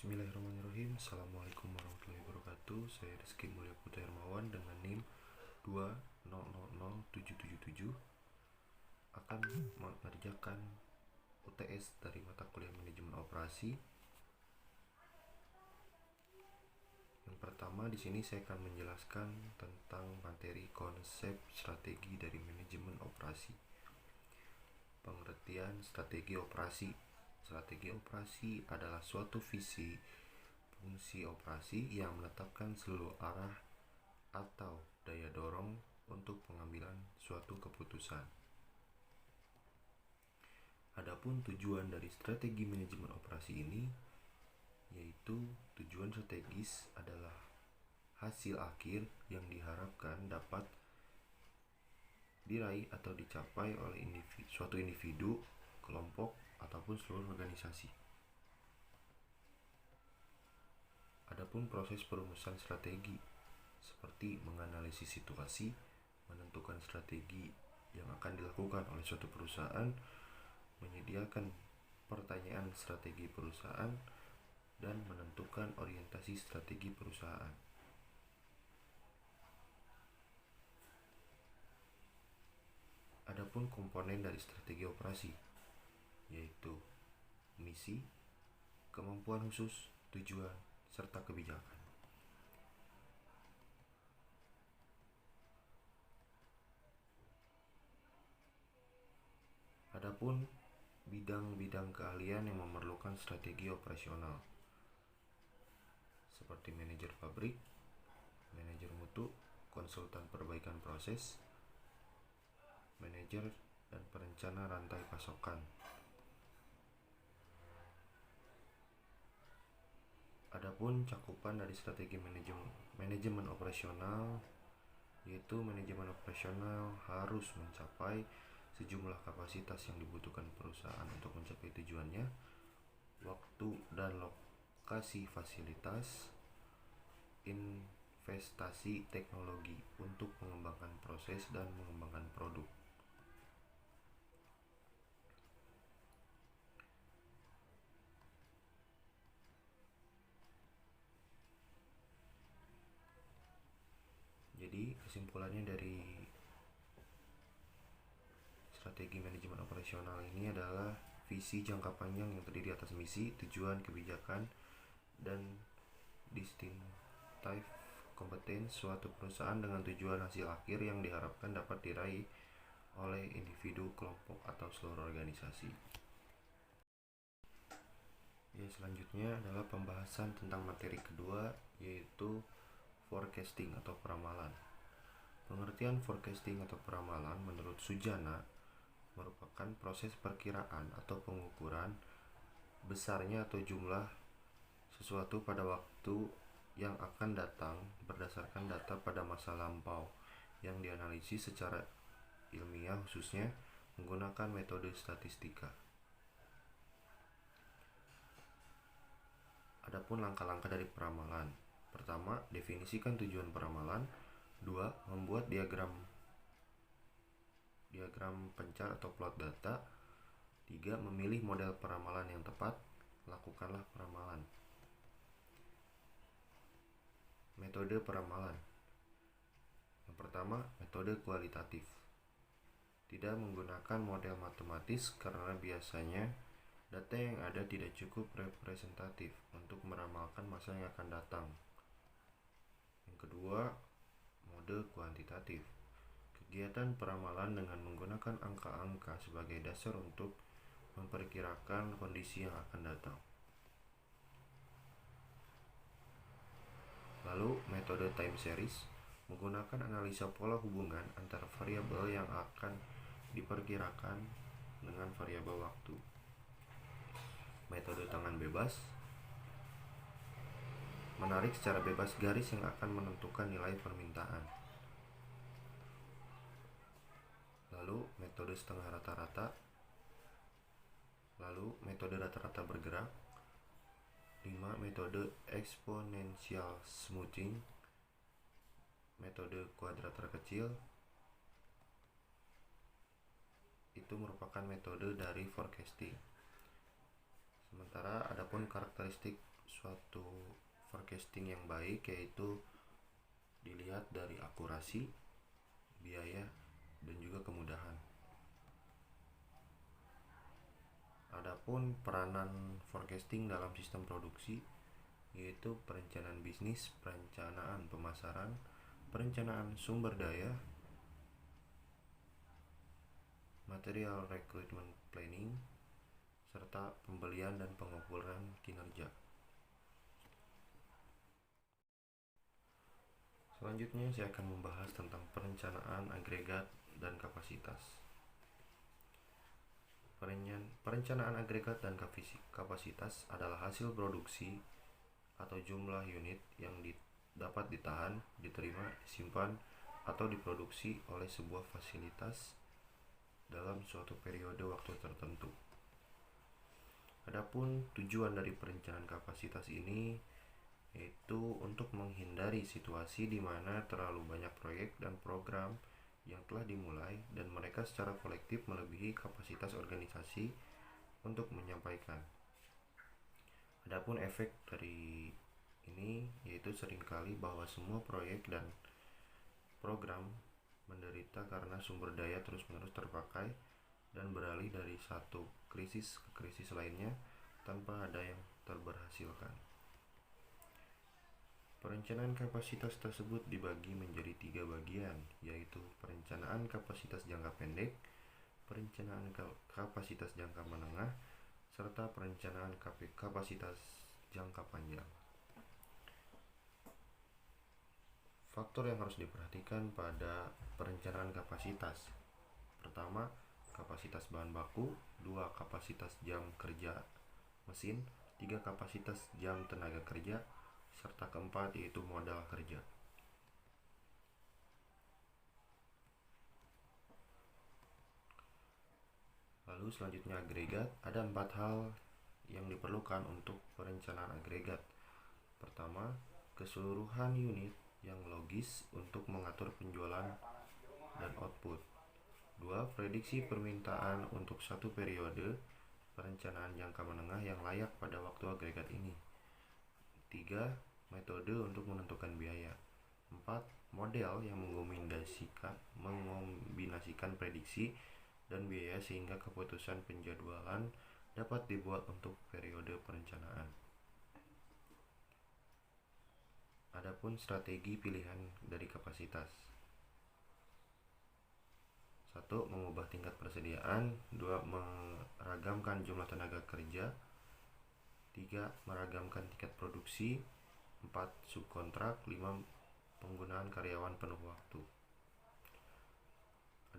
Bismillahirrahmanirrahim. Assalamualaikum warahmatullahi wabarakatuh. Saya Rizky Mulya Putra Hermawan dengan NIM 2000777 akan mengerjakan UTS dari mata kuliah manajemen operasi. Yang pertama di sini saya akan menjelaskan tentang materi konsep strategi dari manajemen operasi. Pengertian strategi operasi. Strategi operasi adalah suatu visi fungsi operasi yang menetapkan seluruh arah atau daya dorong untuk pengambilan suatu keputusan. Adapun tujuan dari strategi manajemen operasi ini, yaitu tujuan strategis adalah hasil akhir yang diharapkan dapat diraih atau dicapai oleh suatu individu, kelompok, ataupun seluruh organisasi. Adapun proses perumusan strategi seperti menganalisis situasi, menentukan strategi yang akan dilakukan oleh suatu perusahaan, menyediakan pertanyaan strategi perusahaan, dan menentukan orientasi strategi perusahaan. Adapun komponen dari strategi operasi, yaitu misi, kemampuan khusus, tujuan, serta kebijakan. Adapun bidang-bidang keahlian yang memerlukan strategi operasional seperti manajer pabrik, manajer mutu, konsultan perbaikan proses, manajer dan perencana rantai pasokan. Adapun cakupan dari strategi manajemen operasional, yaitu manajemen operasional harus mencapai sejumlah kapasitas yang dibutuhkan perusahaan untuk mencapai tujuannya, waktu dan lokasi fasilitas, investasi teknologi untuk mengembangkan proses dan mengembangkan produk. Jadi kesimpulannya dari strategi manajemen operasional ini adalah visi jangka panjang yang terdiri atas misi, tujuan, kebijakan, dan distinctive competence suatu perusahaan dengan tujuan hasil akhir yang diharapkan dapat diraih oleh individu, kelompok, atau seluruh organisasi. Selanjutnya adalah pembahasan tentang materi kedua, yaitu forecasting atau peramalan. Pengertian forecasting atau peramalan menurut Sujana merupakan proses perkiraan atau pengukuran besarnya atau jumlah sesuatu pada waktu yang akan datang berdasarkan data pada masa lampau yang dianalisis secara ilmiah, khususnya menggunakan metode statistika. Adapun langkah-langkah dari peramalan. Pertama, definisikan tujuan peramalan. 2. Membuat diagram pencar atau plot data. 3. Memilih model peramalan yang tepat. Lakukanlah peramalan. Metode peramalan. Yang pertama, metode kualitatif. Tidak menggunakan model matematis karena biasanya data yang ada tidak cukup representatif untuk meramalkan masa yang akan datang. Yang kedua, mode kuantitatif. Kegiatan peramalan dengan menggunakan angka-angka sebagai dasar untuk memperkirakan kondisi yang akan datang. Lalu, metode time series menggunakan analisa pola hubungan antara variabel yang akan diperkirakan dengan variabel waktu. Metode tangan bebas menarik secara bebas garis yang akan menentukan nilai permintaan. Lalu metode setengah rata-rata. Lalu metode rata-rata bergerak. 5. Metode exponential smoothing. Metode kuadrat terkecil. Itu merupakan metode dari forecasting. Sementara adapun karakteristik suatu forecasting yang baik yaitu dilihat dari akurasi, biaya, dan juga kemudahan. Adapun peranan forecasting dalam sistem produksi yaitu perencanaan bisnis, perencanaan pemasaran, perencanaan sumber daya, material recruitment planning, serta pembelian dan pengukuran kinerja. Selanjutnya saya akan membahas tentang perencanaan agregat dan kapasitas. Perencanaan agregat dan kapasitas adalah hasil produksi atau jumlah unit yang dapat ditahan, diterima, disimpan, atau diproduksi oleh sebuah fasilitas dalam suatu periode waktu tertentu. Adapun tujuan dari perencanaan kapasitas ini yaitu untuk menghindari situasi di mana terlalu banyak proyek dan program yang telah dimulai dan mereka secara kolektif melebihi kapasitas organisasi untuk menyampaikan. Adapun efek dari ini yaitu seringkali bahwa semua proyek dan program menderita karena sumber daya terus-menerus terpakai dan beralih dari satu krisis ke krisis lainnya tanpa ada yang terberhasilkan. Perencanaan kapasitas tersebut dibagi menjadi 3 bagian, yaitu perencanaan kapasitas jangka pendek, perencanaan kapasitas jangka menengah, serta perencanaan kapasitas jangka panjang. Faktor yang harus diperhatikan pada perencanaan kapasitas. Pertama, kapasitas bahan baku, 2 kapasitas jam kerja mesin, 3 kapasitas jam tenaga kerja, serta keempat yaitu modal kerja. Lalu selanjutnya agregat. Ada 4 hal yang diperlukan untuk perencanaan agregat. Pertama, keseluruhan unit yang logis untuk mengatur penjualan dan output. 2. Prediksi permintaan untuk satu periode perencanaan jangka menengah yang layak pada waktu agregat ini. 3. Metode untuk menentukan biaya. 4. Model yang mengombinasikan prediksi dan biaya sehingga keputusan penjadwalan dapat dibuat untuk periode perencanaan. Adapun strategi pilihan dari kapasitas. 1. Mengubah tingkat persediaan. 2. Meragamkan jumlah tenaga kerja. 3. Meragamkan tingkat produksi. 4. Subkontrak. 5. Penggunaan karyawan penuh waktu.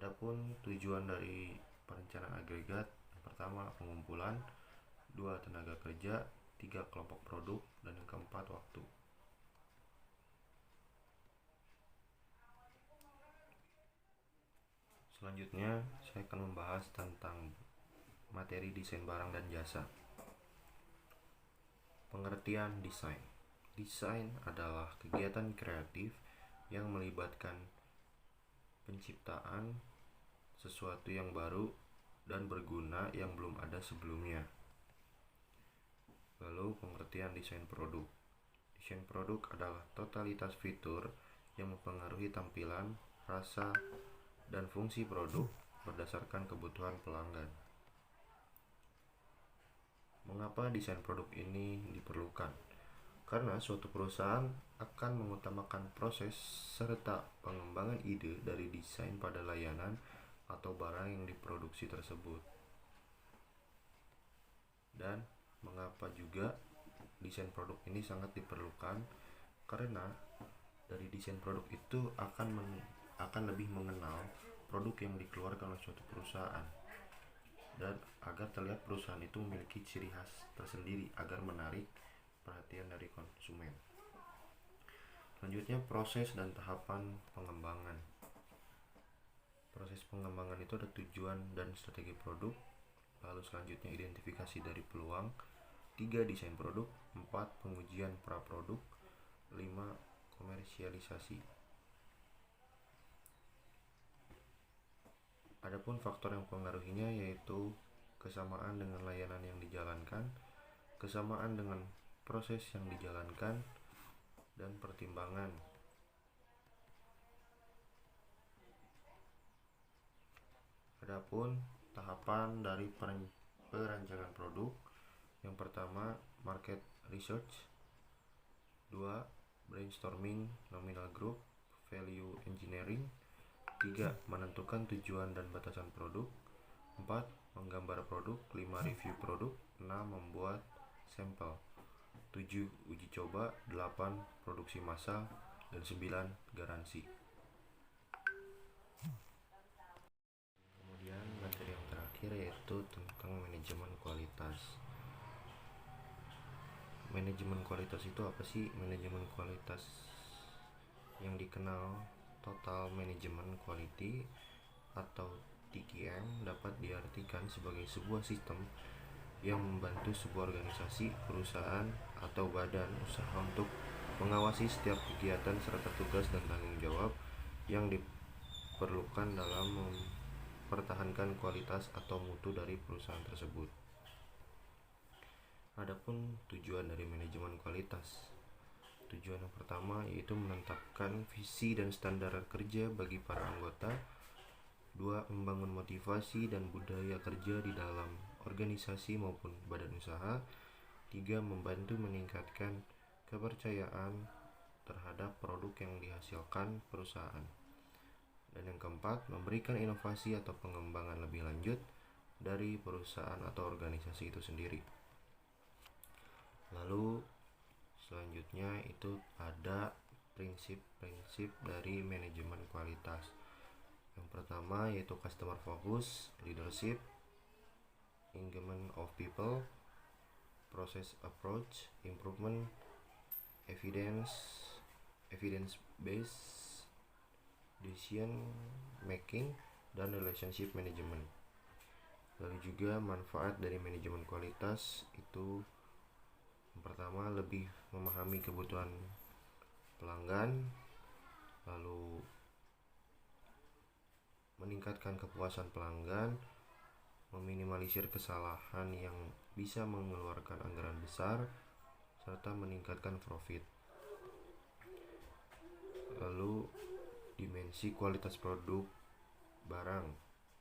Adapun tujuan dari perencanaan agregat. Yang pertama, pengumpulan. 2. Tenaga kerja. 3. Kelompok produk. Dan yang keempat, waktu. Selanjutnya, saya akan membahas tentang materi desain barang dan jasa. Pengertian desain. Desain adalah kegiatan kreatif yang melibatkan penciptaan sesuatu yang baru dan berguna yang belum ada sebelumnya. Lalu pengertian desain produk. Desain produk adalah totalitas fitur yang mempengaruhi tampilan, rasa, dan fungsi produk berdasarkan kebutuhan pelanggan. Mengapa desain produk ini diperlukan? Karena suatu perusahaan akan mengutamakan proses serta pengembangan ide dari desain pada layanan atau barang yang diproduksi tersebut. Dan mengapa juga desain produk ini sangat diperlukan? Karena dari desain produk itu akan lebih mengenal produk yang dikeluarkan oleh suatu perusahaan dan agar terlihat perusahaan itu memiliki ciri khas tersendiri agar menarik perhatian dari konsumen. Selanjutnya, proses dan tahapan pengembangan. Proses pengembangan itu ada tujuan dan strategi produk. Lalu selanjutnya identifikasi dari peluang. 3. Desain produk. 4. Pengujian pra-produk. 5. Komersialisasi. Adapun faktor yang mempengaruhinya yaitu kesamaan dengan layanan yang dijalankan, kesamaan dengan proses yang dijalankan, dan pertimbangan. Adapun tahapan dari perancangan produk, yang pertama market research, 2 brainstorming nominal group value engineering, 3 menentukan tujuan dan batasan produk, 4 menggambar produk, 5 review produk, 6 membuat sampel, 7 uji coba, 8 produksi massal, dan 9 garansi. Kemudian materi yang terakhir yaitu tentang manajemen kualitas. Manajemen kualitas itu apa sih? Manajemen kualitas yang dikenal Total Management Quality atau TQM dapat diartikan sebagai sebuah sistem yang membantu sebuah organisasi, perusahaan, atau badan usaha untuk mengawasi setiap kegiatan serta tugas dan tanggung jawab yang diperlukan dalam mempertahankan kualitas atau mutu dari perusahaan tersebut. Adapun tujuan dari manajemen kualitas. Tujuan yang pertama yaitu menetapkan visi dan standar kerja bagi para anggota. 2. Membangun motivasi dan budaya kerja di dalam organisasi maupun badan usaha. 3. Membantu meningkatkan kepercayaan terhadap produk yang dihasilkan perusahaan. Dan yang keempat, memberikan inovasi atau pengembangan lebih lanjut dari perusahaan atau organisasi itu sendiri. Lalu selanjutnya itu ada prinsip-prinsip dari manajemen kualitas. Yang pertama yaitu customer focus, leadership, engagement of people, process approach, improvement, evidence based decision making, dan relationship management. Lalu juga manfaat dari manajemen kualitas itu yang pertama lebih memahami kebutuhan pelanggan, lalu meningkatkan kepuasan pelanggan, meminimalisir kesalahan yang bisa mengeluarkan anggaran besar, serta meningkatkan profit. Lalu dimensi kualitas produk barang.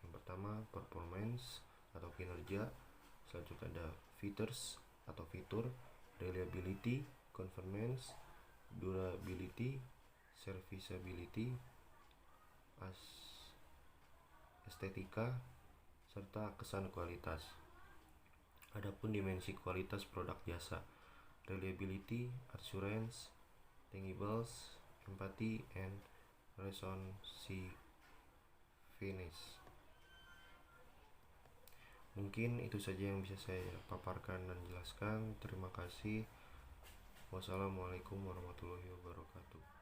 Yang pertama performance atau kinerja, selanjutnya ada features atau fitur, reliability, convenience, durability, serviceability, estetika, serta kesan kualitas. Adapun dimensi kualitas produk jasa, reliability, assurance, tangibles, empathy, and responsiveness. Mungkin itu saja yang bisa saya paparkan dan jelaskan. Terima kasih. Wassalamualaikum warahmatullahi wabarakatuh.